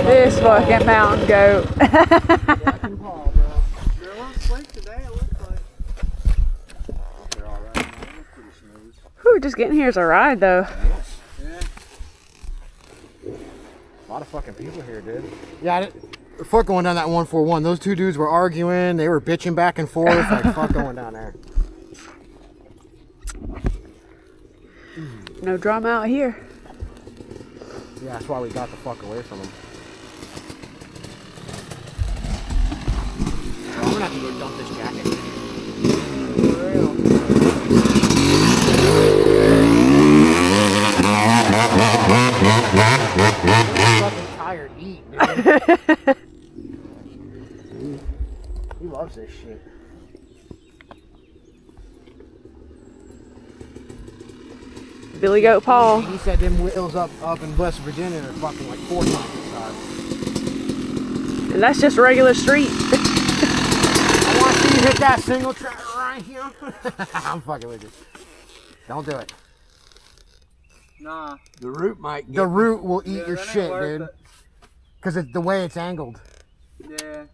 This fucking mountain goat. Whew, just getting here is a ride though. Yeah. A lot of fucking people here, dude. Yeah, fuck going down that 141. Those two dudes were arguing. They were bitching back and forth. Like, fuck going down there. No drama out here. Yeah, that's why we got the fuck away from them. I'm gonna have to go dump this jacket. For real. I'm fucking tired eating, dude. He loves this shit. Billy Goat Paul. He said them wheels up in West Virginia are fucking like 4 times the size. And that's just regular street. I want to see you hit that single track right here. I'm fucking with you. Don't do it. Nah. The root might get The root will eat your that ain't shit, worth dude. it. Because it's the way it's angled. Yeah.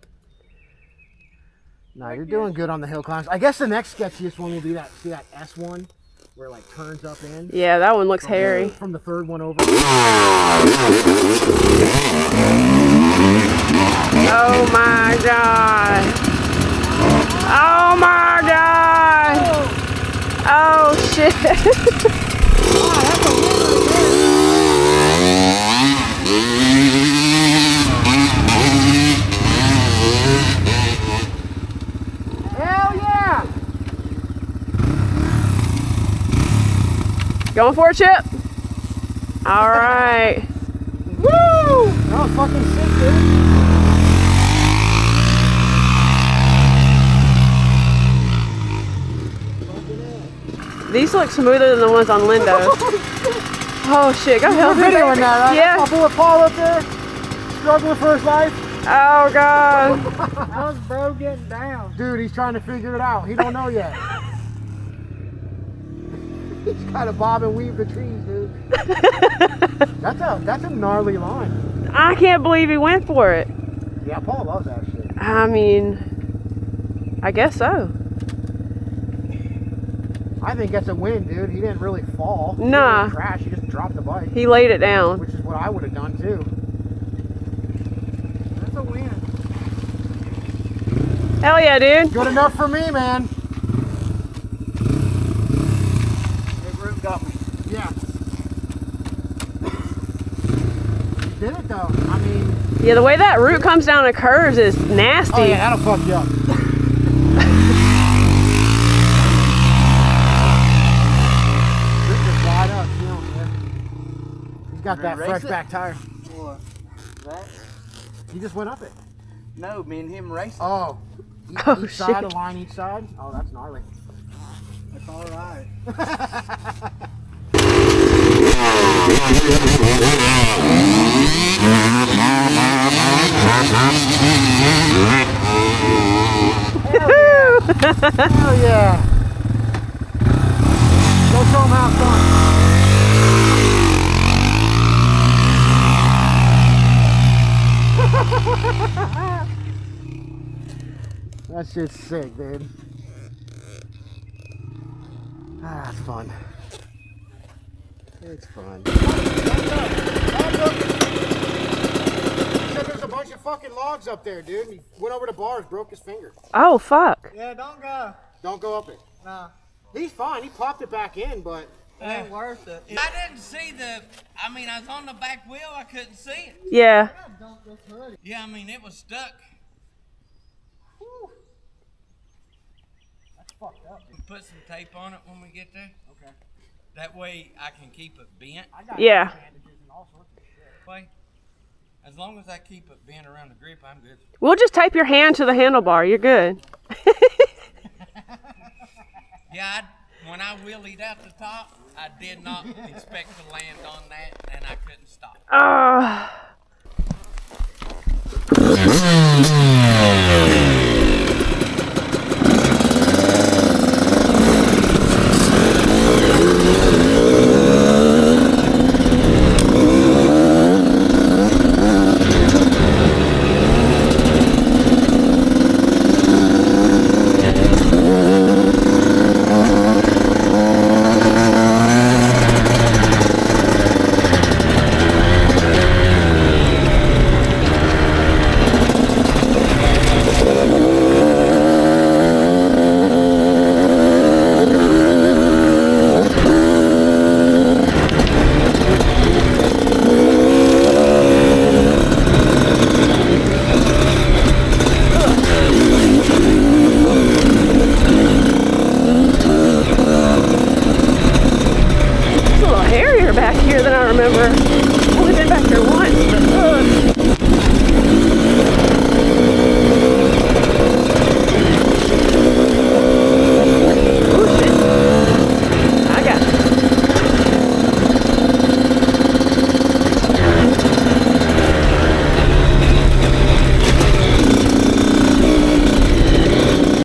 No, you're doing good on the hill climbs. I guess the next sketchiest one will be that, see that S1? Where it like turns up in. Yeah, that one looks hairy. From the third one over. Oh my god. Oh my god. Oh shit. Hell yeah! Going for it, Chip? All right. Woo! That was fucking sick, dude. These look smoother than the ones on Lindo. Oh shit, go help me. You're videoing that, right? Yeah. My boy Paul up there, struggling for his life. Oh god. How's bro getting down? Dude, he's trying to figure it out. He don't know yet. He's got to bob and weave the trees, dude. That's a gnarly line. I can't believe he went for it. Yeah, Paul loves that shit. I mean, I guess so. I think that's a win, dude. He didn't really fall. Nah. He didn't crash. He just dropped the bike. He laid it down. Which is what I would have done too. That's a win. Hell yeah, dude. Good enough for me, man. That root got me. Yeah. You did it though. I mean. Yeah, the way that root comes down and curves is nasty. Oh yeah, that'll fuck you up. Wide up, you know, man. He's got that Race fresh it? back tire. What? That? He just went up it. No, me and him racing. Oh. Oh, Each side, shit. a line each side? Oh, that's gnarly. That's all right. Hell yeah. Go show him how it's done. That shit's sick, dude. Ah, it's fun. It's fun. He said there's a bunch of fucking logs up there, dude. He went over the bars, broke his finger. Oh, fuck. Yeah, don't go. Don't go up it. Nah. He's fine. He popped it back in, but It ain't worth it. I didn't see I mean, I was on the back wheel, I couldn't see it. Yeah. Yeah, I mean, it was stuck. that's fucked up. We put some tape on it when we get there. Okay. That way I can keep it bent. I got Yeah. bandages and all sorts of shit. Way. As long as I keep it bent around the grip, I'm good. We'll just tape your hand to the handlebar. You're good. Yeah, when I wheelied out the top, I did not expect to land on that, and I couldn't stop. back here than I remember. I've only been back here once.